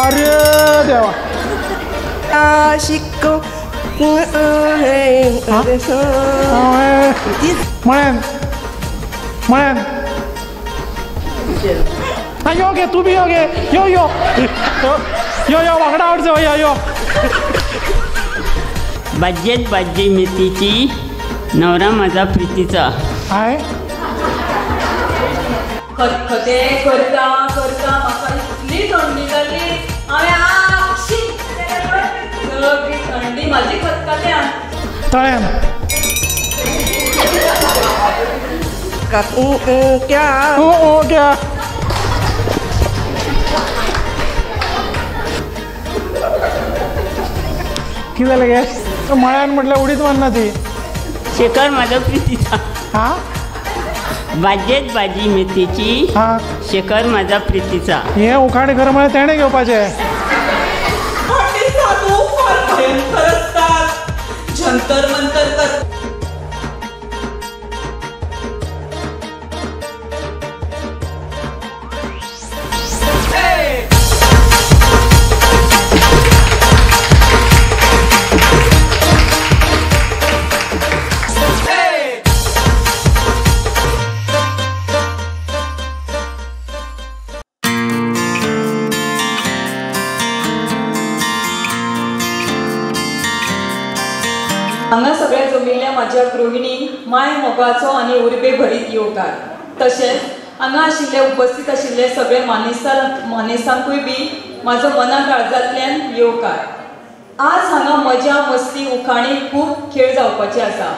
अरे देवा शिको म्हण म्हण यो गे तू बी यो गे यो यो यो यो वांगडा आवडचो यो यो भाज्येत भाजी मेथीची नवरा माझा प्रीतीचा हाय खतखते करता करता म्हाका इतली थंडी जाली हांवें सगळी थंडी म्हाजी खतखत्या तळ्यान क्या ओ क्या किती झालं गे मळ्यान म्हटलं उडीत म्हणना ती शेखर माझा प्रीतीचा हा भाज्येत भाजी मेथीची हा शेखर माझा प्रीतीचा हे उखाणे घर मला तेणे घेवपाचे जंतर मंतर कर हांगा सगळ्या जमिल्ल्या म्हाज्या गृहिणींक माय मोगाचो आनी उर्बे भरीत येवकार तशेंच हांगा आशिल्ले उपस्थित आशिल्ले सगळे मानेसांकूय बी म्हाजो मना काळजांतल्यान येवकार आज हांगा मजा मस्ती उखाणी खूब खेळ जावपाचे आसा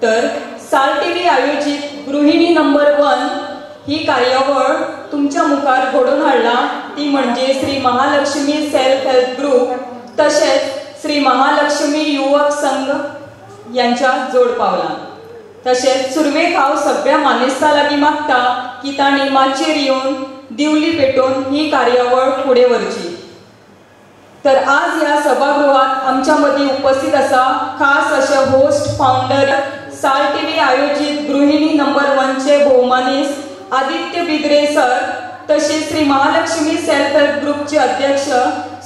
तर साल टीव्ही आयोजीत गृहिणी नंबर 1 ही कार्यावळ तुमच्या मुखार घडोवन हाडला ती म्हणजे Shri Mahalakshmi self help group तशेंच श्री महालक्ष्मी युवक संघ यांच्या जोड पावलां तशेंच सुरवेक हांव सगळ्या मानेस्तां लागीं मागता की तांणी माचयेर येवन दिवली पेटोवन ही कार्यावळ फुडें व्हरची तर आज ह्या सभागृहात आमच्या मदीं उपस्थित आसा खास अशे होस्ट फाउंडर साल टीव्ही आयोजीत गृहिणी नंबर 1 चे भोवमानीस आदित्य बिद्रे सर तशेंच श्री महालक्ष्मी सेल्फ हेल्प ग्रुपचे अध्यक्ष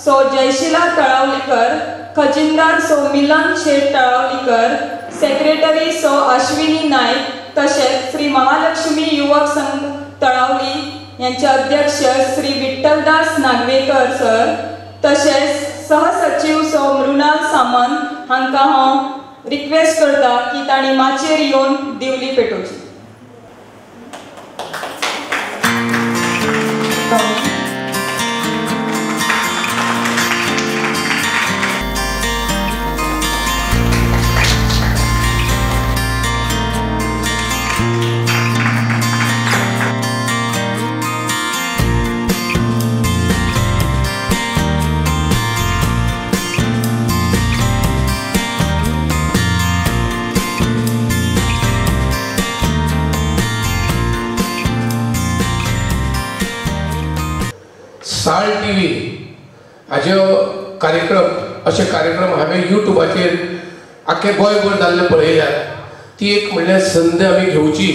सौ जयशिला तळावलीकर खजिनदार सौ मिलन शेठ तळावलीकर सेक्रेटरी सौ अश्विनी नाईक तशेंच श्री महालक्ष्मी युवक संघ तळावली यांचे अध्यक्ष श्री विठ्ठलदास नागवेकर सर तशेंच सहसचिव सौ मृणाल सामंत हांकां हांव रिक्वेस्ट करता की तांणी माचयेर येवन दिवली पेटोवची साल टीव्ही हाज्यो कार्यक्रम अशे कार्यक्रम हांवें युट्यूबाचेर आख्खे गोंयभर जाल्ले पळयल्यात ती एक म्हणल्यार संद आमी घेवची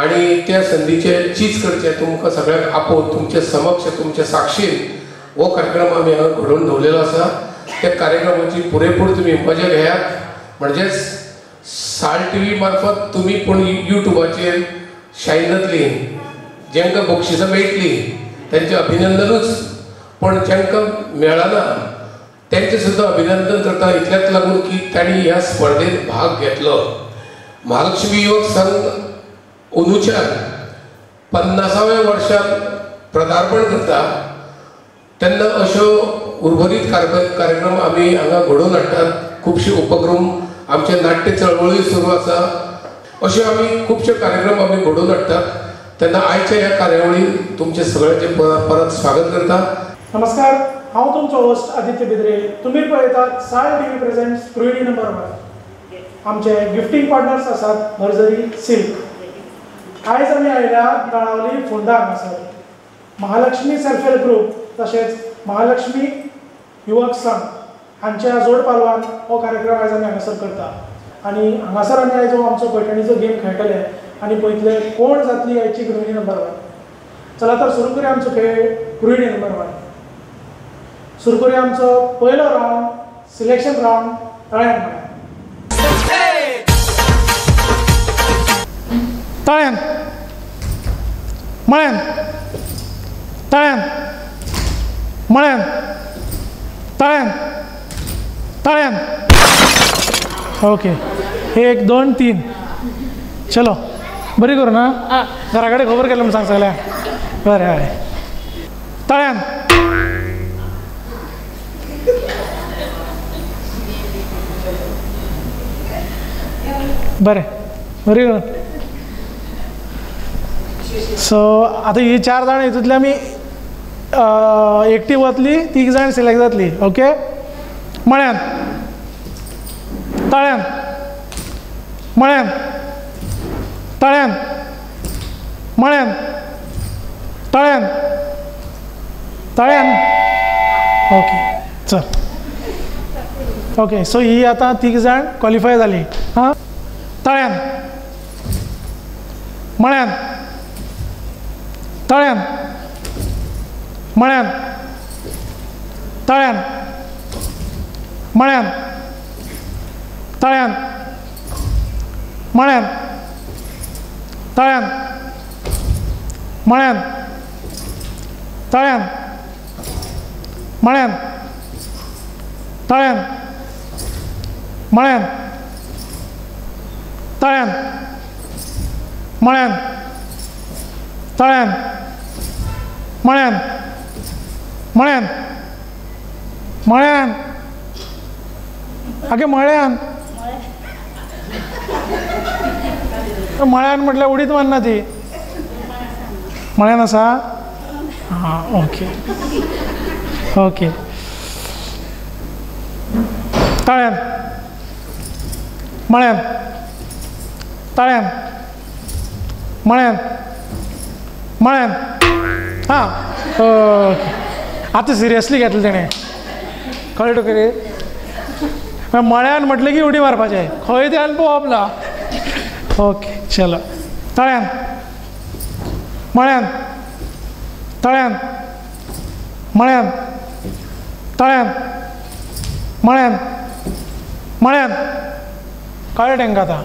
आनी त्या संदीचे चीज करचे तुमकां सगळ्यांक आपोवन तुमचे समक्ष तुमचे साक्षीन हो कार्यक्रम आमी हांगा घडोवन दवरलेलो आसा त्या कार्यक्रमाची पुरेपूर तुमी मजा घेयात म्हणजेच साल टीव्ही मार्फत तुमी पूण युट्यूबाचेर शायन जातली जेंकां बक्षिसां मेळटली त्यांचे अभिनंदनूच पण जेंकां मेळना त्यांचे सुद्धा अभिनंदन करता इतल्याच लागून की तांणी ह्या स्पर्धेत भाग घेतलो महालक्ष्मी युवक संघ अंदूच्या 50व्या वर्षात पदार्पण करता तेन्ना अश्यो उर्वरीत कार्यक्रम आमी हांगा घडोवन हाडटात खुबशे उपक्रम आमचे नाट्य चळवळी सुरू आसा अश्यो आमी खुबशे कार्यक्रम आमी घडोवन हाडटात तेन्ना आयच्या ह्या कार्यावळीत तुमचे सगळ्यांचे परत स्वागत करता नमस्कार हांव तुमचो होस्ट आदित्य बिद्रे तुमी पळयतात साल टीव्ही प्रेझेंट्स गृहिणी नंबर 1 आमचे गिफ्टिंग पार्टनर्स आसात नर्सरी सिल्क आयज आमी आयल्या तळावली फोंडा हांगासर महालक्ष्मी सेल्फ हेल्प ग्रुप तशेंच महालक्ष्मी युवक संघ हांच्या जोड पालवान हो कार्यक्रम आयज आमी हांगासर करता आनी हांगासर आमी आयज आमचो पैठणीचो गेम खेळटले आनी पळयतले कोण जातली आयची गृहिणी नंबर 1 चला तर सुरू करूया आमचो खेळ गृहिणी नंबर 1 सुरू करूया आमचो पयलो रावंड सिलेक्शन रावंड तळ्यान तळ्यान मळ्यान तळ्यान मळ्यान तळ्यान तळ्यान ओके 1 2 3 चलो बरी करू ना घरा कडेन खबर केलें म्हणून सांग सगळ्यांक बरें हय तळ्यान बरें बरी करून सो आतां ही 4 जाण हितूंतली आमी एकटी वतली 3 जाण सिलेक्ट जातली ओके मळ्यान तळ्यान मळ्यान तळ्यान मळ्यान तळ्यान तळ्यान ओके चल ओके सो ही आतां 3 जाण क्वॉलिफाय जाली हां तळ्यान मळ्यान तळ्यान मळ्यान तळ्यान मळ्यान तळ्यान मळ्यान तळ्यान मळ्यान तळ्यान मळ्यान तळ्यान मळ्यान तळ्यान मळ्यान तळ्यान मळ्यान मळ्यान मळ्यान आगे मळ्यान मळ्यान म्हटल्यार उडीत मारना ती मळ्यान आसा हां ओके ओके तळ्यान मळ्यान तळ्यान मळ्यान मळ्यान हां ओके आतां सिरियसली घेतलें तेणें कळ्ळें तुका रे मळ्यान म्हटलें की उडी मारपाचें खंय त्यान पळोवप ना ओके चलो तळ्यान मळ्यान तळ्यान मळ्यान तळ्यान मळ्यान मळ्यान कळ्ळें तांकां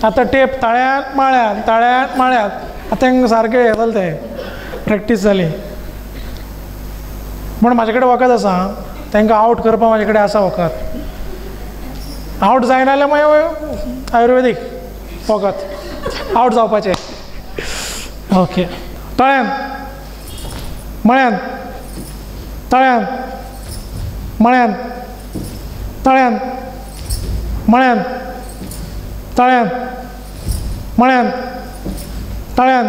आतां टेप तळ्यान माळ्यान तळ्यान माळ्यान आतां तांकां सारकें हें जालें तें प्रॅक्टीस जाली पूण म्हाजे कडेन वखद आसा तांकां आवट करपाक म्हाजे कडेन आसा वखद आवट जायना जाल्यार मागीर आयुर्वेदीक वखद आवट जावपाचें ओके तळ्यान मळ्यान तळ्यान मळ्यान तळ्यान मळ्यान तळ्यान मळ्यान तळ्यान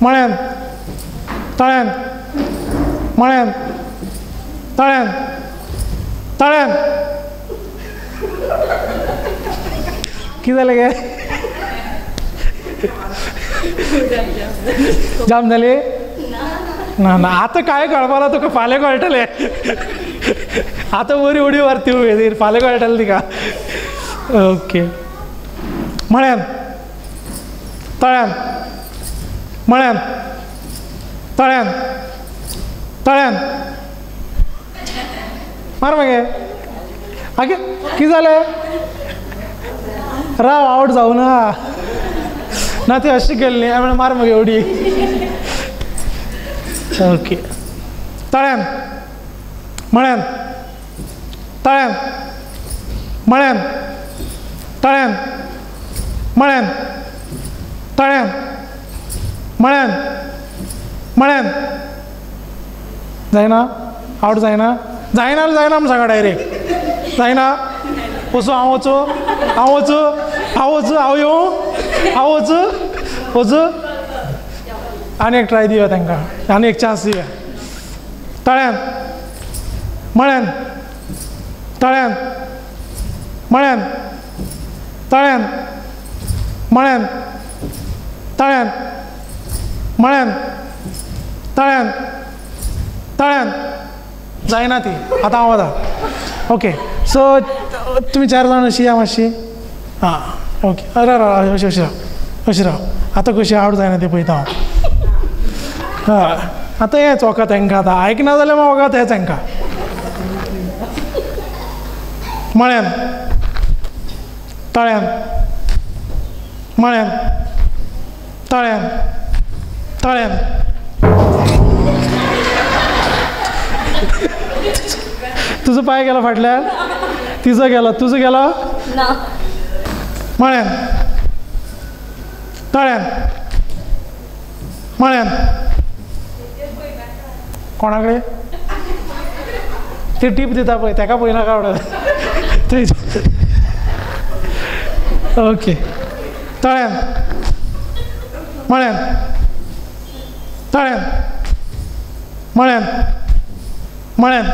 मळ्यान तळ्यान मळ्यान तळ्यान तळ्यान कितें जालें गे जाम जाली ना ना आतां कांय कळपाना तुका फाल्यां कळटलें आतां बरी उडी मारती उमेदीर फाल्यां कळटलें तिका ओके मळ्यान तळ्यान मळ्यान तळ्यान तळ्यान मार मगे आगे कितें जालें राव आवट जावं ना ती अशी गेल्ली हांवें मार मगे उडी ओके तळ्यान मळ्यान तळ्यान मळ्यान तळ्यान मळ्यान तळ्यान मळ्यान मळ्यान जायना आवट जायना जायना म्हणून सांगा डायरेक्ट जायना वचू हांव वचू हांव वचू हांव वचू हांव येवं हांव वचू वचू आनी एक ट्राय दिवया तांकां आनी एक चान्स दिवया तळ्यान मळ्यान तळ्यान मळ्यान तळ्यान मळ्यान तळ्यान मळ्यान तळ्यान तळ्यान जायना ती आतां हांव वता ओके सो तुमी 4 जाण अशी या मातशी हां ओके राव अशी राव आतां कशी आवड जायना ती पळयता हांव हय आतां हेंच वखद तांकां आतां आयकना जाल्यार वखद हें तांकां म्हळ्यान तळ्यान म्हळ्यान तळ्यान तळ्यान तुजो पांय गेलो फाटल्यान तिजो गेलो तुजो गेलो ना म्हळ्यान तळ्यान म्हळ्यान कोणा कडेन ती टीप दिता पळय ताका पळयनाका आवडत ओके तळ्यान म्हळ्यान तळ्यान म्हळ्यान म्हळ्यान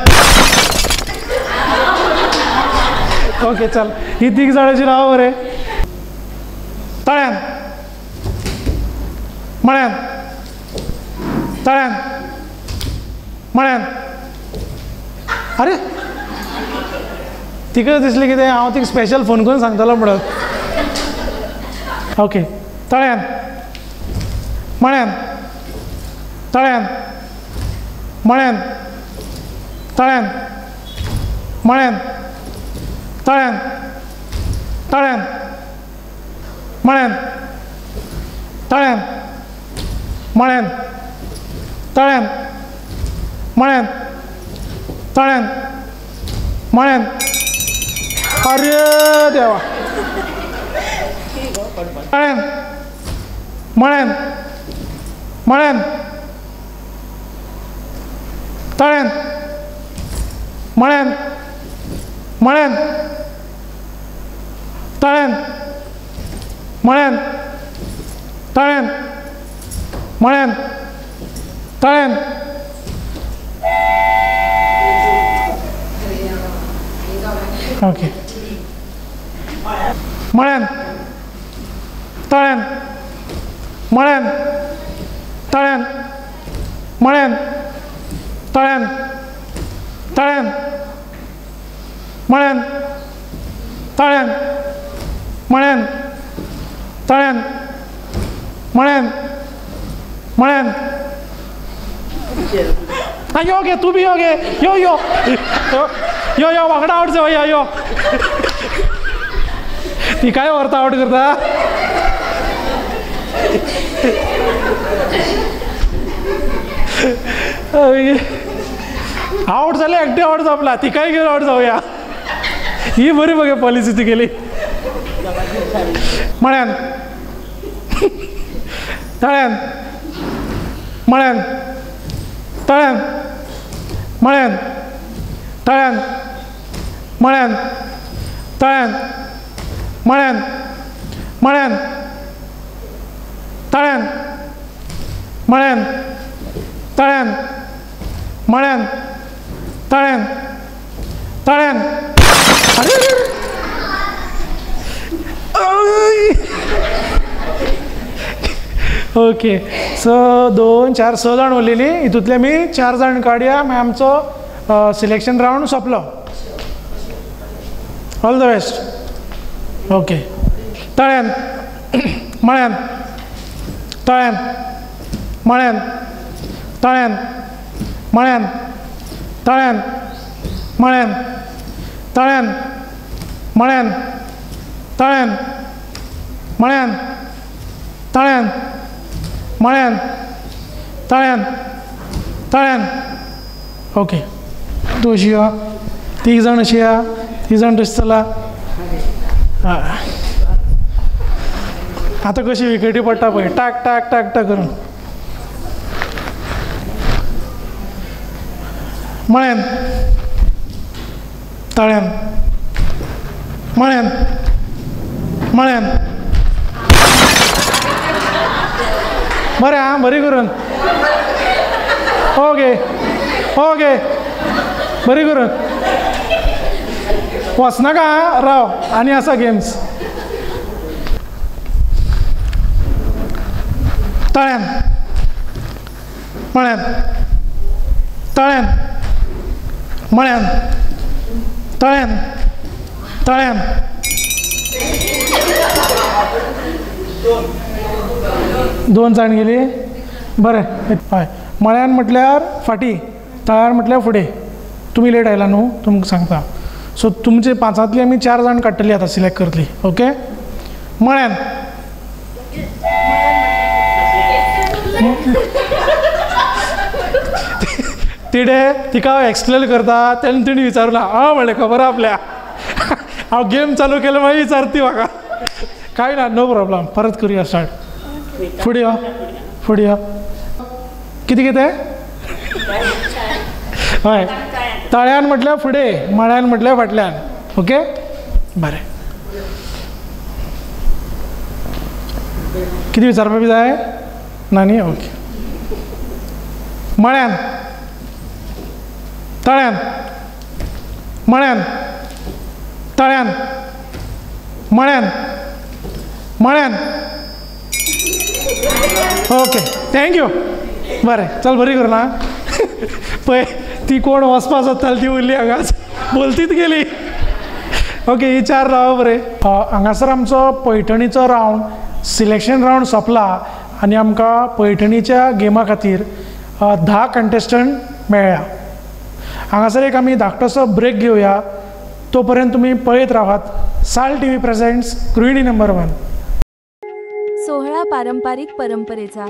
ओके चल ही तीग जाणांची नांवां बरें तळ्यान म्हळ्यान तळ्यान म्हळ्यान अरे तिका दिसलें कितें हांव तिका स्पेशल फोन करून सांगतलो म्हणून ओके तळ्यान म्हळ्यान तळ्यान म्हळ्यान तळ्यान म्हळ्यान तळ्यान तळ्यान म्हळ्यान तळ्यान म्हळ्यान तळ्यान म्हळ्यान तळ्यान म्हळ्यान अरे देवा तळ्यान म्हळ्यान म्हळ्यान तळ्यान म्हळ्यान म्हळ्यान तळ्यान म्हळ्यान तळ्यान म्हळ्यान तळ्यान ओके म्हळ्यान तळ्यान म्हळ्यान तळ्यान म्हळ्यान तळ्यान तळ्यान म्हळ्यान तळ्यान म्हळ्यान तळ्यान म्हळ्यान म्हळ्यान यो गे तू बी यो गे यो यो यो यो वांगडा आवट जावं या यो ती काय व्हरता आवट करता आवट जाले एकटे आवट जावला ती काय घेऊन आवट जावया ही बरी बघे पॉलिसी ती गेली म्हळ्यान तळ्यान म्हळ्यान तळ्यान म्हळ्यान तळ्यान म्हळ्यान तळ्यान म्हळ्यान म्हळ्यान तळ्यान म्हळ्यान तळ्यान म्हळ्यान तळ्यान तळ्यान ओके सो 2 4 6 जाण उरलेली हितूंतले आमी 4 जाण काडया मागीर आमचो सिलेक्शन रावंड सोंपलो ऑल द बेस्ट ओके तळ्यान म्हळ्यान तळ्यान म्हळ्यान तळ्यान म्हळ्यान तळ्यान म्हळ्यान तळ्यान म्हळ्यान तळ्यान म्हळ्यान तळ्यान म्हळ्यान तळ्यान तळ्यान ओके तूं अशी या 3 जाण अशी या 3 जाण तशी चला आतां कशी विकेटी पडटा पळय टाक टाक टाक टाक करून म्हळ्यान तळ्यान म्हळ्यान म्हळ्यान बरें आं बरी करून ओके ओके बरी करून वचनाका आं राव आनी आसा गेम्स तळ्यान म्हळ्यान तळ्यान म्हळ्यान तळ्यान तळ्यान दोन जाण गेली बरें हय मळ्यान म्हटल्यार फाटी, तळ्यार म्हटल्यार फुडें. तुमी लेट आयला न्हू, तुमकां सांगता. सो तुमचे 5 आमी 4 जाण काडटली आतां, सिलेक्ट करतली. ओके. मळ्यान तिडे तिका हांव एक्सप्लेन करता, तेन्ना तिणी विचारला म्हणलें खबर आपल्या. हांव गेम चालू केलो मागीर विचारती म्हाका. कांय ना, नो प्रॉब्लम. परत करुया स्टार्ट. फुडें यो, फुडें यो. कितें कितें? हय, तळ्यान म्हटल्यार फुडें, मळ्यान म्हटल्यार फाटल्यान. ओके, बरें. कितें विचारपाक बी जाय ना न्ही? ओके. मळ्यान, तळ्यान, मळ्यान, तळ्यान, मळ्यान, मळ्यान. Okay, thank you. बरें, चल बरी कर ना. पळय ती कोण वचपा सोदताली ती उरली हांगाच, बोलतीच गेली. ओके, ही 4 राव बरें. हांगासर आमचो पैठणीचो रावंड, सिलेक्शन रावंड सोंपला आनी आमकां पैठणीच्या गेमा खातीर 10 कंटेस्टंट मेळ्ळ्या. हांगासर एक आमी धाकटोसो ब्रेक घेवया. तो पर्यंत तुमी पळयत रावात साल टीव्ही प्रेझेंट्स गृहिणी नंबर 1. सोहळा पारंपरिक परंपरेचा,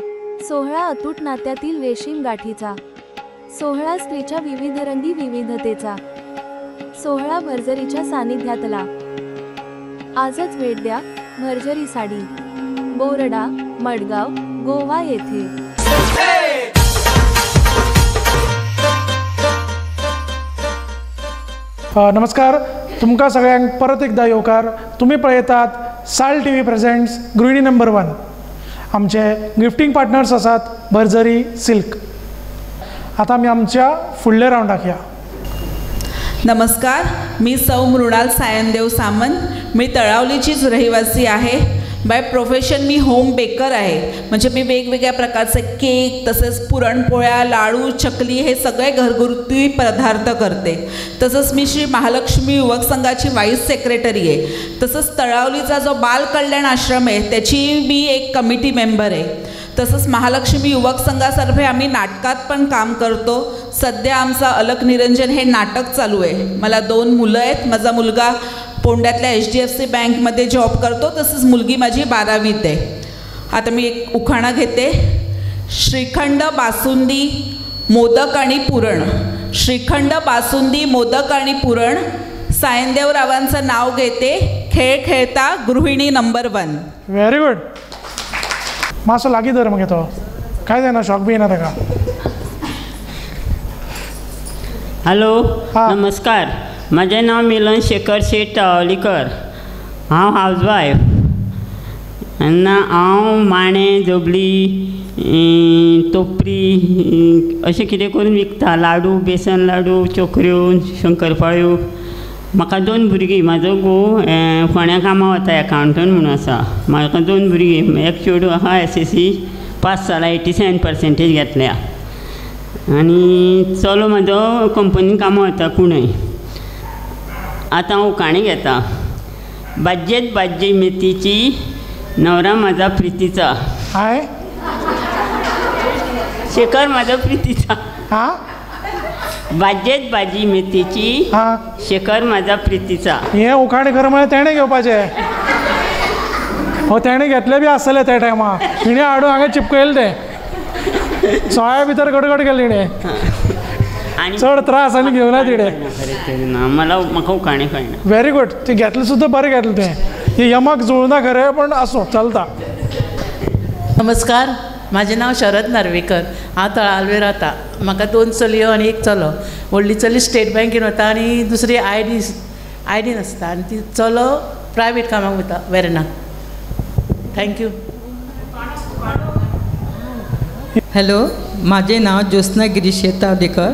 सोहळा अतूट नात्यातील रेशीम गाठीचा, सोहळा स्त्रीच्या विविधरंगी विविधतेचा, सोहळा भरजरीच्या सानिध्यातला. आजच भेट द्या भरजरी साडी, बोरडा, मडगाव, गोवा येथे. नमस्कार, तुमकां सगळ्यांक परत एकदा येवकार. तुमी पळयतात साल टीव्ही प्रेझेंट्स गृहिणी नंबर 1. आमचे गिफ्टिंग पार्टनर्स आसात भरजरी सिल्क. आता आमी आमच्या फुडल्या रावंडाक या. नमस्कार, मी सौ मृणाल सायनदेव सामंत. मी तळावलीचीच रहिवासी आहे. By profession me home baker आहे. म्हणजे मी वेगवेगळ्या प्रकारचे केक, तसेच पुरणपोळ्या, लाडू, चकली हे सगळे घरगुती पदार्थ करते. तसंच मी श्री महालक्ष्मी युवक संघाची व्हाईस सेक्रेटरी आहे. तसंच तळावलीचा जो बाल कल्याण आश्रम आहे त्याची मी एक कमिटी मेंबर आहे. तसंच महालक्ष्मी युवक संघातर्फे आम्ही नाटकात पण काम करतो. सध्या आमचा अलक निरंजन हे नाटक चालू आहे. मला 2 मुलं आहेत. माझा मुलगा पोंड्यातल्या HDFC बँकमध्ये जॉब करतो. तसंच मुलगी माझी 12वीत आहे. आता मी एक उखाणा घेते. श्रीखंड, बासुंदी, मोदक आणि पुरण. श्रीखंड, बासुंदी, मोदक आणि पुरण. सायनदेवरावांचं नाव घेते. खेळ खेळता गृहिणी नंबर 1. Very good. मातसो लागीं धर मगे तो. काय जायना, शॉक बी येना ताका. हॅलो, नमस्कार. म्हजें नांव मिलन शेखर शेट तावलीकर. हांव हावजवायफ. तेन्ना हांव माणे, झबली, तोपरी अशें कितें करून विकता. लाडू, बेसन लाडू, चोकऱ्यो, शंकरपाळ्यो. म्हाका 2 भुरगीं. म्हाजो घोव फोंड्या कामां वता, एकावंटंट म्हणून आसा. म्हाका 2 भुरगीं. एक चेडूं आहा SSC पास जाला, 87% घेतल्या. आनी चलो म्हाजो कंपनीन कामां वता कुणय. आतां हांव उखाणे घेता. बाज्जेत बाज्जे मेथीची, नवरा म्हाजा प्रितीचा. हाय, शेखर म्हाजो प्रितीचा. हां, बाज्जेत भाजी मेथीची, हां, शेखर म्हाजा प्रितीचा. हें उखाणे खरें म्हळ्यार तेणें घेवपाचें. हो तेणें घेतले बी आसतले त्या टायमार. तिणें हाडून हांगा चिपकयले ते. सोळ्या भितर गडगड केले तिणें. आनी चड त्रास आनी घेवना तिणें. ना, म्हाका उखाणे कळना. Very good. ते घेतलें सुद्दां बरें घेतलें तें. हे यमाक जुळना खरें, पण आसूं चलता. नमस्कार, माझे नाव शरद नार्वेकर. हांव तळावले रावता. म्हाका 2 चलयो आनी 1 चलो. व्हडली चली स्टेट बँकेन वता आनी दुसरी आयडीन आसता. आनी ती चलो प्रायवेट कामाक वता वेर्ना. थँक्यू. हॅलो, माझे नाव ज्योत्स्ना गिरीश तावडेकर.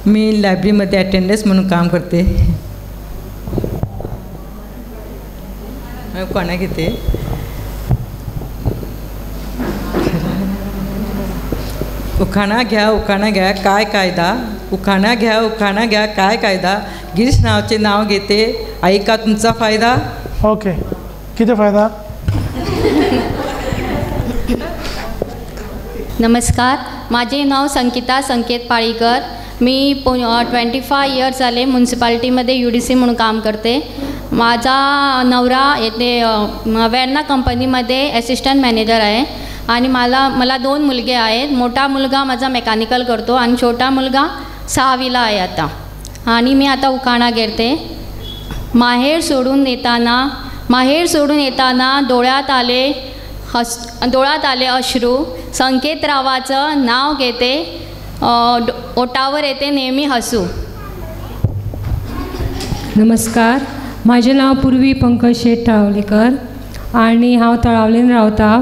मी लायब्ररीमध्ये अटेंडन्स म्हणून काम करते. कोणा घेते. उखाणा घ्या काय कायदा. उखाणा घ्या काय कायदा. गिरीश नावाचे नाव घेते, ऐका तुमचा फायदा. ओके, किती फायदा. नमस्कार, माझे नाव संगीता संकेत पाळीकर. मी 25 इयर्स झाले म्युन्सिपाल्टीमध्ये UDC म्हणून काम करते. माझा नवरा येथे वेर्ना कंपनीमध्ये असिस्टंट मॅनेजर आहे आणि मला 2 मुलगे आहेत. मोठा मुलगा माझा मेकॅनिकल करतो आणि छोटा मुलगा 6वीला आहे आता. आणि मी आता उखाणा घेते. माहेर सोडून येताना डोळ्यात आले अश्रू. संकेतरावाचं नाव घेते, ओटावर येते नेहमी हसू. नमस्कार, माझे नाव पूर्वी पंकज शेठ तळावलीकर आणि हांव तळावलीन रावता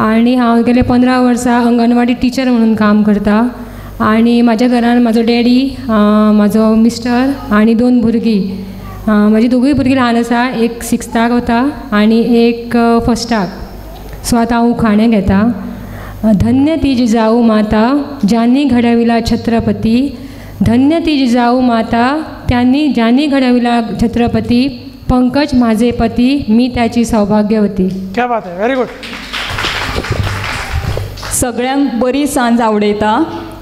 आणि हांव गेले 15 वर्सां अंगणवाडी टिचर म्हणून काम करता. आणि माझ्या घरान म्हाजो डॅडी, म्हाजो मिस्टर आणि 2 भुरगीं. माझी दोगूय भुरगीं ल्हान आसा, एक 6थाक वता आणि एक 1स्टाक. सो आतां हांव उखाणें घेता. धन्य ती जिजाऊ माता ज्यांनी घडविला छत्रपती. धन्य ती जिजाऊ माता ज्यांनी घडविला छत्रपती. पंकज माझे पती, मी त्याची सौभाग्यवती. क्या बात आहे, व्हेरी गुड. सगळ्यांक बरी सांज आवडयता.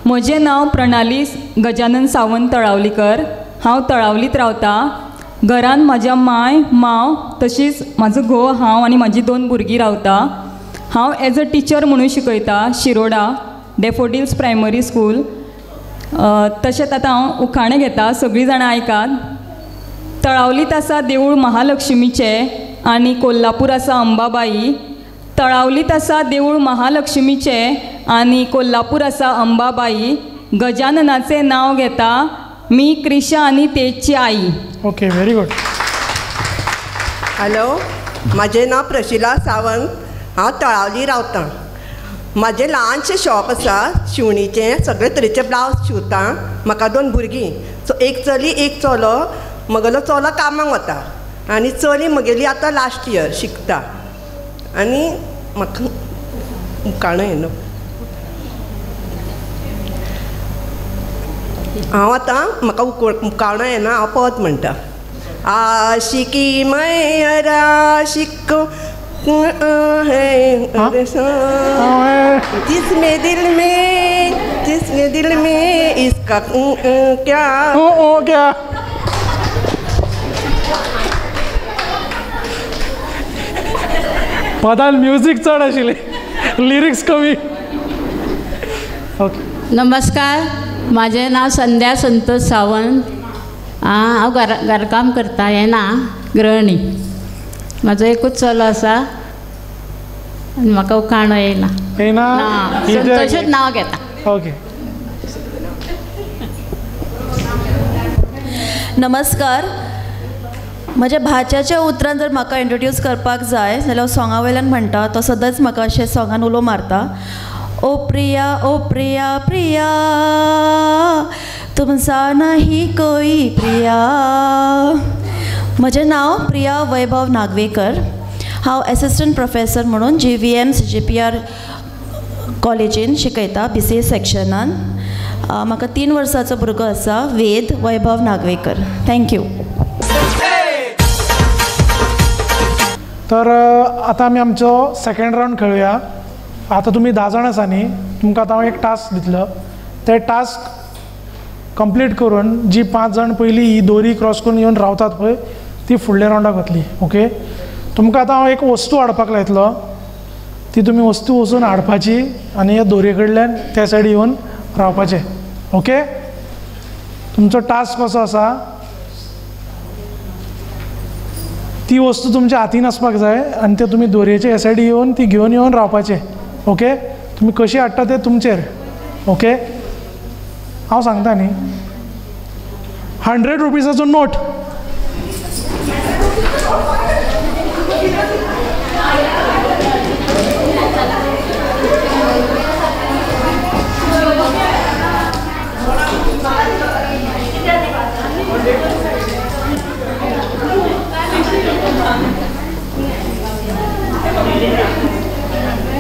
म्हजें नाव प्रणाली गजानन सावंत तळावलीकर. हांव तळावलीत रावता. घरान म्हाज्या माव तशीच म्हाजो घोव, हांव आनी म्हाजी 2 भुरगीं रावता. हांव एज अ टिचर म्हणून शिकयता शिरोडा डॅफोडिल्स प्रायमरी स्कूल. तशेंच आतां हांव उखाणें घेता, सगळीं जाणां आयकात. तळावलीत आसा देवूळ महालक्ष्मीचें आणि कोल्हापूर आसा अंबाबाई. तळावलीत आसा देवूळ महालक्ष्मीचें आणि कोल्हापूर आसा अंबाबाई. गजाननाचें नाव घेता मी, क्रिशा आणि तेजची आई. Okay, very good. हॅलो, म्हजें नाव प्रशिला सावंत. हांव तळावली रावतां. म्हजें ल्हानशें शॉप आसा शिवणीचें. सगळे तरेचे ब्लावज शिवतां. म्हाका 2 भुरगीं, सो एक चली एक चलो. म्हगेलो चलो कामाक वता आनी चली म्हगेली आतां लास्ट इयर शिकता. आनी म्हाका उखाणो येना. हांव आतां म्हाका उखाणो येना, हांव पद म्हणटा. आशिकी मैरा शिको जिसमें दिल में इसका क्या क्या पदान म्युझिक चड आशिल्लें, लिरिक्स कमी. ओके. नमस्कार, माझें नाव संध्या संतोष सावंत. हांव घरकाम करता, हें ना गृहिणी. म्हाजो एकूच चलो आसा आनी म्हाका उखाणो येयना. संतोषूच नांव घेता. ओके. नमस्कार, म्हज्या भाच्याच्या उतरान जर म्हाका इंट्रोड्यूस करपाक जाय जाल्यार हांव सॉंगा वयल्यान म्हणटा. तो सदांच म्हाका अशें सॉंगान उलो मारता. ओ प्रिया प्रिया तुमचा नाही कोई प्रिया. म्हजें नांव प्रिया वैभव नागवेकर. हांव एसिस्टंट प्रोफेसर म्हणून GVM CGPR कॉलेजीन शिकयता BCA सेक्शनान. म्हाका 3 वर्सांचो भुरगो आसा, वेद वैभव नागवेकर. थँक्यू. तर आतां आमी आमचो सेकंड रावंड खेळुया. आतां तुमी 10 जाण आसा न्ही, तुमकां आतां हांव एक टास्क दितलो. ते टास्क कंप्लीट करून जी 5 जाण पयलीं ही दोरी क्रॉस करून येवन रावतात पळय, ती फुडल्या रावंडाक वतली. ओके. तुमकां आतां हांव एक वस्तू हाडपाक लायतलो. ती तुमी वस्तू वचून हाडपाची आनी ह्या दोरये कडल्यान त्या सायडी येवन रावपाचें. ओके. तुमचो टास्क कसो आसा, ती वस्तू तुमच्या हातीन आसपाक जाय आनी ते तुमी दोरयेच्या ह्या सायडी येवन ती घेवन येवन रावपाचें. ओके. तुमी कशी हाडटा ते तुमचेर. ओके. हांव सांगता न्ही. 100 रुपीजाचो नोट.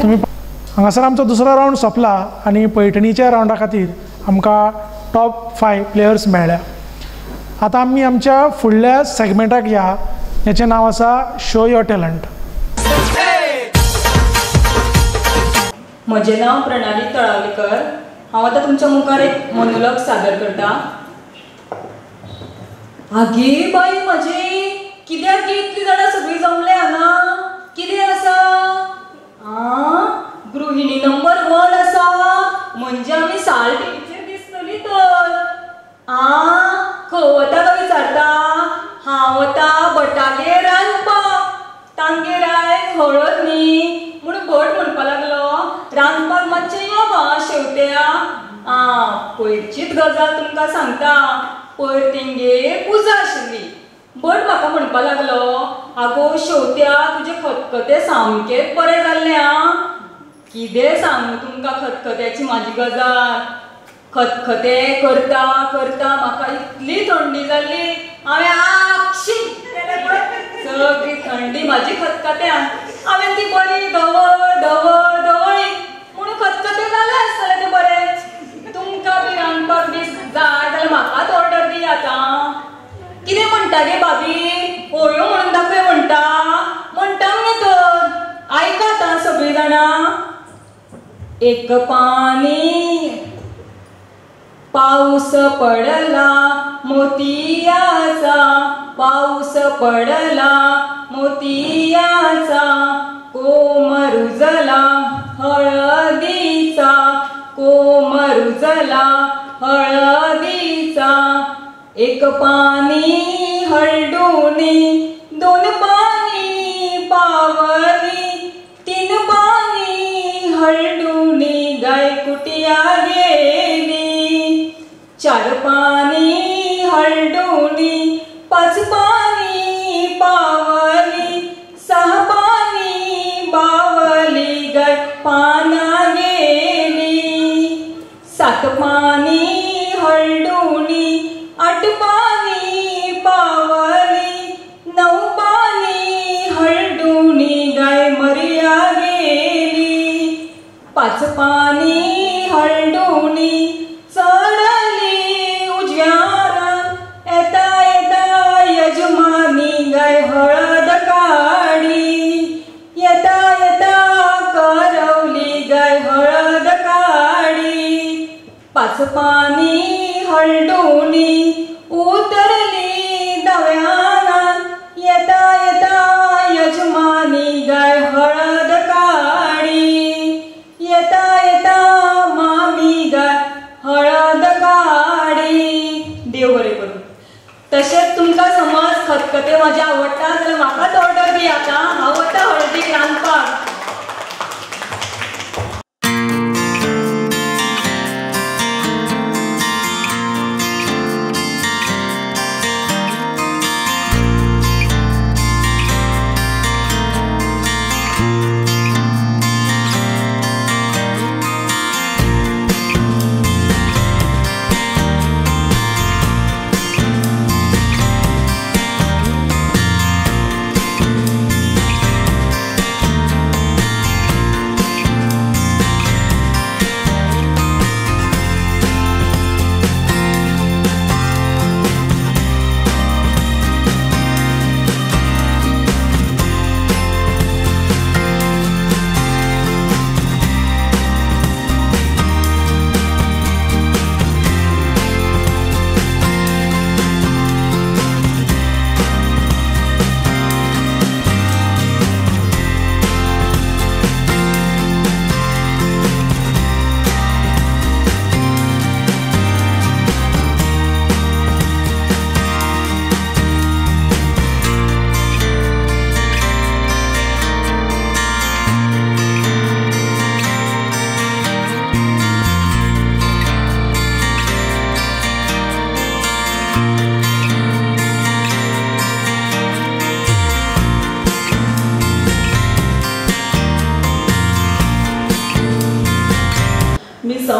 तुम्ही हांगासर आमचो दुसरो रावंड सोंपला आनी पैठणीच्या रावंडा खातीर आमकां टॉप 5 प्लेयर्स मेळ्ळ्या. आतां आमी आमच्या फुडल्या सेगमेंटाक या, जाचें नांव आसा शो युअर टॅलंट. म्हजें नांव प्रणाली तळावलेकर. हांव आतां तुमच्या मुखार एक मोनोलॉग सादर करता. आगे बाई म्हजी, कित्याक इतलीं जाणां सगळीं जमले हांगा? कितें आसा? गृहिणी नंबर 1 आसा म्हणजे आमी साल टीव्हीचेर दिसतली तर. खंय वता काय विचारता? हांव वता भटागेर रांदपाक. तांगेर आयज हळद न्ही म्हूण भट म्हणपा लागलो रांदपाक मातशें यो गो शेवत्या. पयरचीच गजाल तुमकां सांगता. पयर तेंगेर पुजा आशिल्ली. भट म्हाका म्हणपा लागलो आगो शेवत्या तुजे खतखतें सामकेंच बरें जाल्लें आं. कितें सांगू तुमकां खतखत्याची म्हाजी गजाल. खतखतें करता करता म्हाका इतली थंडी जाल्ली हांवें आक्षी सगळी थंडी म्हाजी खतखत्यान. हांवें ती बरी धवळ धवळ धवळी म्हणून खतखतें जालें आसतलें तें बरें. तुमकां बी रांदपाक बी जाय जाल्यार म्हाकाच ऑर्डर दी आतां. कितें म्हणटा गे भाभी? होयो म्हणून दाखय म्हणटा. म्हणटा मगे तर. आयकात आं सगळीं जाणां. एक पाणी पाऊस पडला मोतियाचा. पाऊस पडला मोतियाचा. कोम रुजला हळदीचा. कोम रुजला हळदीचा. एक पाणी हळदुनी. 2 पाणी पावनी. 3 पाणी हळदुनी गाय कुटिया गेली. 4 पाणी हळदुनी. 5 पाणी पावली. 6 पाणी बावली गाय पाना गेली. 7 पाणी हळदुनी. 8 पाणी पावली. 9 पाणी हळदुनी गाय मरिया गेली. 5 पाणी हळदुनी. चढली उज्यारान. येता येता यजमानी गाय हळद काढी. येता येता करवली गाय हळद काढी. 5 पाणी हळदुनी. उतरली दव्यानान. येता येता यजमानी गाय हळद काढी. येता येता मामी गाय हळद काढी. देव बरें करूं. तशेंच तुमकां समज खतखतें म्हाजे आवडटा जाल्यार म्हाकाच ऑर्डर दी आतां. हांव वता हळदीक रांदपाक.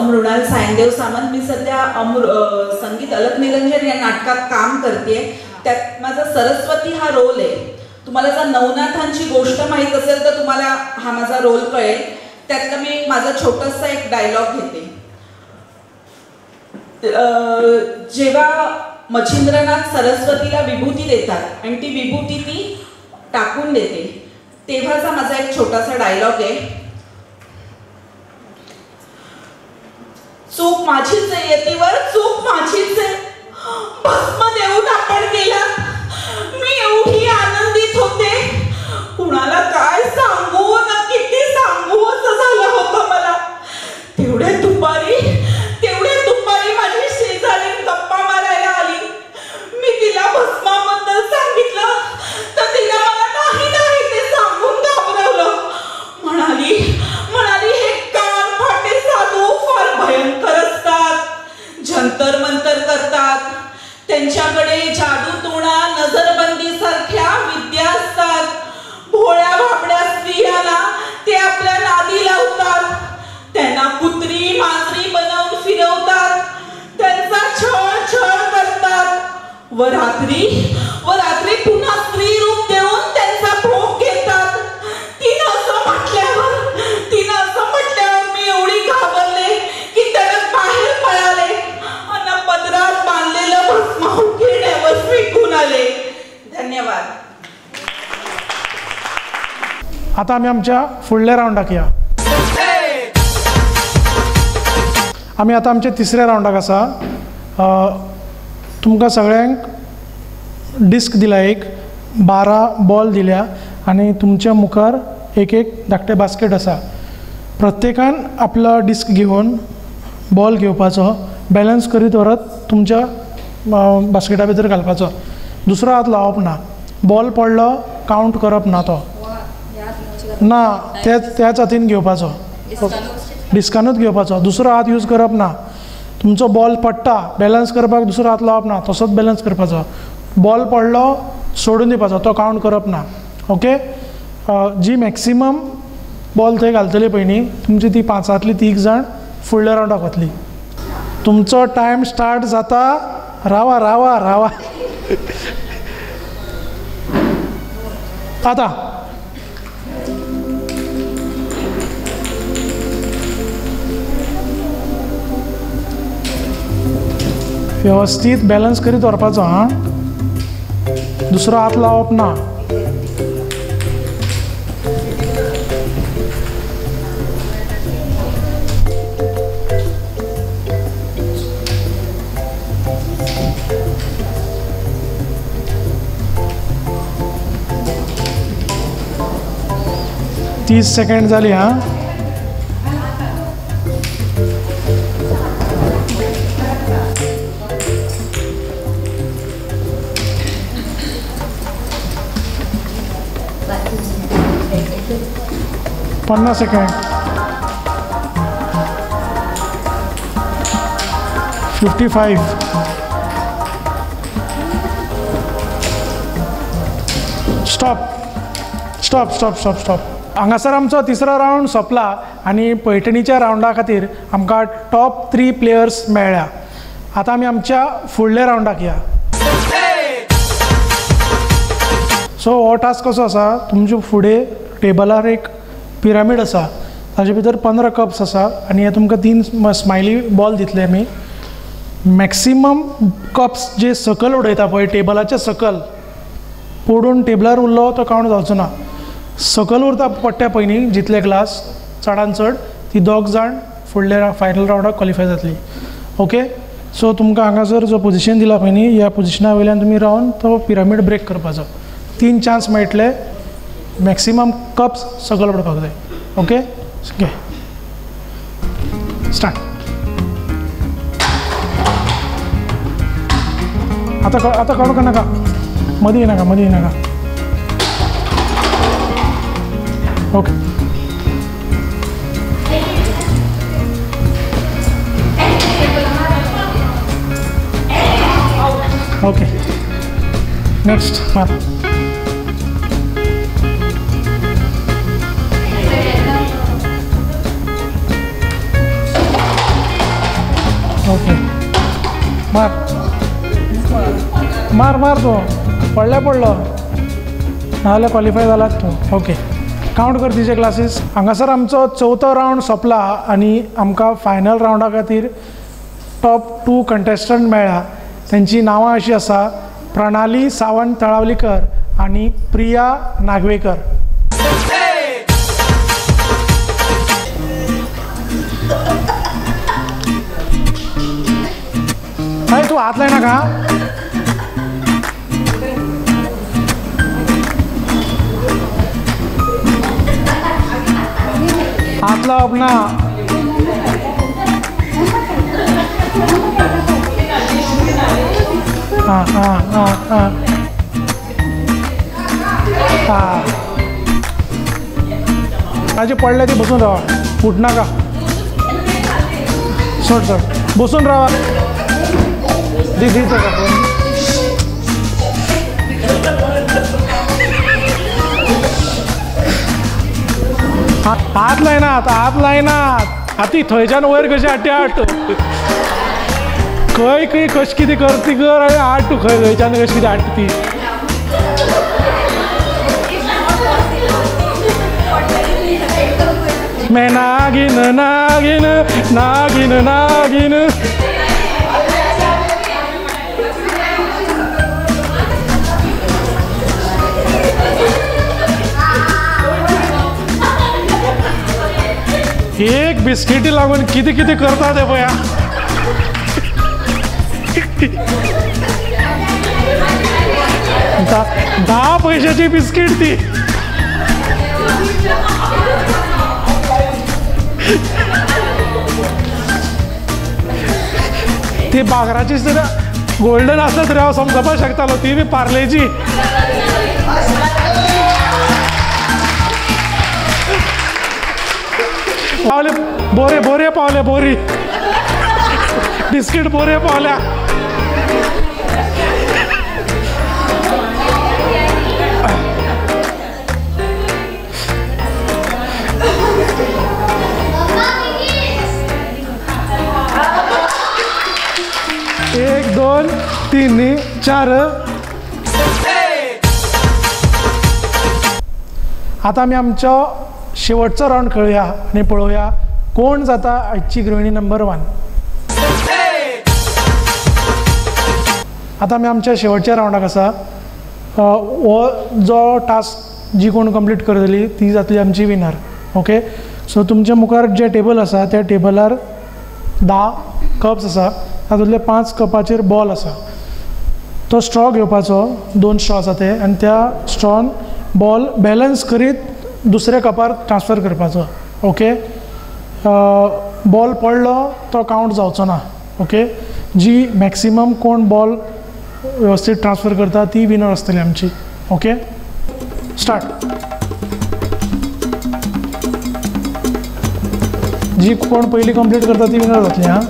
मृणाल सायनदेव सामंत. मी सध्या संगीत अलक निरंजन या नाटकात काम करते. त्यात माझा सरस्वती हा रोल आहे. तुम्हाला जर नवनाथांची गोष्ट माहीत असेल तर तुम्हाला हा माझा रोल कळेल. त्यातला मी माझा छोटासा एक डायलॉग घेते. जेव्हा मच्छिंद्रनाथ सरस्वतीला विभूती देतात आणि ती विभूती ती टाकून देते तेव्हाचा माझा एक छोटासा डायलॉग आहे. चूक माझीच आहे यतीवर, चूक माझीच आहे. भस्म देऊन आपण गेला. मी एवढी आनंदित होते, कुणाला काय सांगू ना किती सांगू असं झालं होतं मला. तेवढ्या दुपारी माझी शेजारी गप्पा मारायला आली. मी तिला भस्माबद्दल सांगितलं तर तिला मला नाही ते सांगून घाबरवलं. म्हणाली हे कान फाटे साधू फार भयंकर असतात, जंतर मंतर करतात, त्यांच्याकडे जादूटोणा नजरबंदी सारख्या विद्या असतात. भोळ्या भाबड्या स्त्रियांना ते आपल्या नादी लावतात, त्यांना कुत्री मांजरी बनवून फिरवतात, त्यांचा छळ करतात व रात्री पुन्हा स्त्री रूप देऊन त्यांचा भोग घेतात. तिनं असं म्हटल्यावर मी एवढी घाबरले की तडक बाहेर पळाले आणि पदरात बांधलेलं भस्म उकिरड्यावर फेकून आले. धन्यवाद. आता आम्ही आमच्या फुडल्या राऊंडाक या. आम्ही आता आमच्या तिसऱ्या राऊंडाक आसा. तुमकां सगळ्यांक डिस्क दिला, एक 12 बॉल दिल्या आणि तुमच्या मुखार एक धाकटे बास्केट आसा. प्रत्येकान आपला डिस्क घेवन बॉल घेवपाचो, बॅलन्स करीत व्हरत तुमच्या बास्केटा भितर घालपाचो. दुसरो हात लावप ना. बॉल पडलो कावंट करप ना, तो ना त्याच हातीन घेवपाचो, डिस्कानूच घेवपाचो. दुसरो हात यूज करप ना. तुमचो बॉल पडटा बॅलन्स करपाक दुसरो हात लावप ना, तसोच बॅलन्स करपाचो. बॉल पडलो सोडून दिवपाचो, तो कावंट करप ना. ओके. जी मॅक्सिमम बॉल थंय घालतली पळय न्ही, तुमची ती 5 3 जाण फुडल्या राऊंडाक वतली. तुमचो टायम स्टार्ट जाता. रावा रावा रावा. आता व्यवस्थित बॅलन्स करीत व्हरपाचो. हां, दुसरो हात लावप ना. तीस सेकंड झाली. हां, पन्नास सेकंड. 55. स्टॉप. हांगासर आमचो तिसरो राऊंड सोंपला आणि पैठणीच्या राऊंडा खातीर आमकां टॉप 3 प्लेयर्स मेळ्ळ्या. आता आमी आमच्या फुडल्या राऊंडाक या. सो हो टास्क कसो आसा, तुमचे फुडें टेबलार एक पिरामीड आसा, ताजे भितर 15 कप्स आसा आणि हे तुमकां 3 स्मायली बॉल दितले आमी. मॅक्सिमम कप्स जे सकल उडयता पळय, टेबलाच्या सकल पडून टेबलार उरलो तो कावंट जावचो ना. सकल उरता पडट्या पयलीं जितले ग्लास चडान चड, ती 2 जाण फुडल्या फायनल राऊंडाक क्वॉलिफाय जातली. ओके. सो तुमकां हांगासर जो पोजिशन दिला पळय न्ही, ह्या पोजिशना वयल्यान तुमी रावन तो पिरामीड ब्रेक करपाचो. 3 चान्स मेळटले. मॅक्सिमम कप्स सकल पडपाक जाय. ओके. घे, स्टार्ट. आता काडूं नाका, मदीं नाका. ओके. ओके. नेक्स्ट मार. ओके. मार तो पडलो नाजाल्यार क्वॉलिफाय जालात तूं. ओके. काउंट कर तिचे क्लासीस. हांगासर आमचो 4थो राऊंड सोंपला आणि आमकां फायनल राऊंडा खातीर टॉप 2 कंटेस्टंट मेळ्ळा. त्यांची नांवां अशीं आसा: प्रणाली सावंत तळावलीकर आणि प्रिया नागवेकर. हात लाय नाका. हात लावप ना. हां हां हां हां हां माझे पडले ते बसून राहा. फुट नाका. सोड सोड बसून राहा. दिदीचं का हात लाय ना. आता हात लाय ना. हाती थंयच्यान वयर कशी हाटी हाट. खंय खंय कशी कितें करती कर आनी हाड तूं खंय खंयच्यान कशी कितें हाडटा ती. मे नागिन नागिन नागिन नागिन. एक बिस्किटी लागून किती किती करता ते पळया. दहा पैशाची बिस्किट ती. ती बागराची गोल्डन असलं तरी हांव समजपाक शकतालो. ती बी पार्लेची. पावले बोरे बोरे पावले. बोरी बिस्किट बोरे पावल्या. एक दोन तीन चार. आता आमी आमचो शेवटचो राऊंड खेळुया आणि पळोवया कोण जाता आजची गृहिणी नंबर 1. आता आमी आमच्या शेवटच्या राऊंडाक आसा. हो जो टास्क जी कोण कंप्लीट करतली ती जातली आमची विनर. ओके. सो तुमच्या मुखार जे टेबल आसा त्या टेबलार 10 कप्स आसा. तातूंतले 5 कपाचेर बॉल आसा. तो स्ट्रॉ घेवपाचो. 2 स्ट्रॉ आसा ते आनी त्या स्ट्रॉन बॉल बॅलन्स करीत दुसऱ्या कपार ट्रान्सफर करपाचो. ओके. बॉल पडलो तो काउंट जावचो ना. ओके. जी मॅक्सिमम कोण बॉल व्यवस्थित ट्रान्सफर करता ती विनर आसतली आमची. ओके. स्टार्ट. जी कोण पयली कंप्लीट करता ती विनर जातली. हां.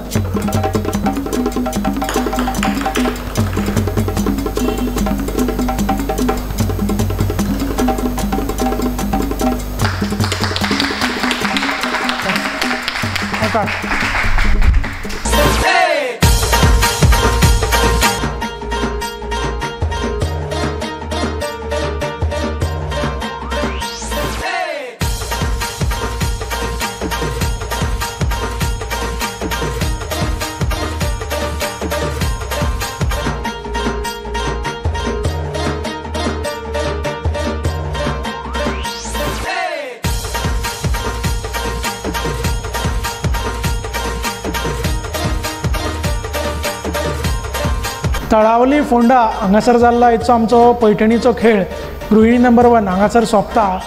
तळावली फोंडा हांगासर जाल्लो आयचो आमचो पैठणीचो खेळ गृहिणी नंबर 1 हांगासर सोंपता.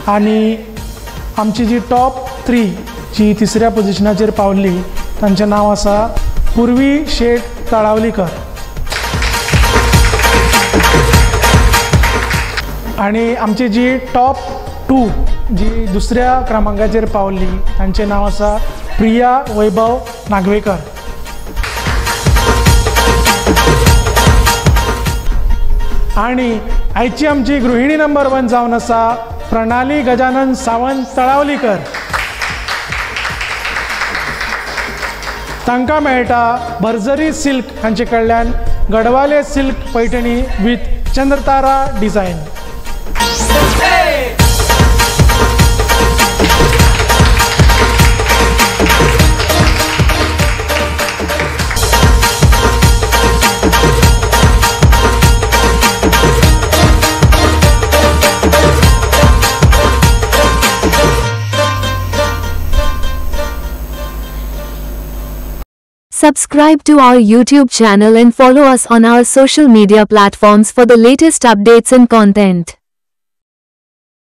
आनी आमची जी टॉप 3 जी तिसऱ्या पोजिशनाचेर पावल्ली तांचें नांव आसा पुर्वी शेट तळावलीकर. आनी आमची जी टॉप 2 जी दुसऱ्या क्रमांकाचेर पावल्ली तांचें नांव आसा प्रिया वैभव नागवेकर. आणि आयची आमची गृहिणी नंबर 1 जावन आसा प्रणाली गजानन सावंत तळावलीकर. तांकां मेळटा भर्जरी सिल्क हांचे कडल्यान गडवाले silk Paithani with Chandratara design. Subscribe to our YouTube channel and follow us on our social media platforms for the latest updates and content.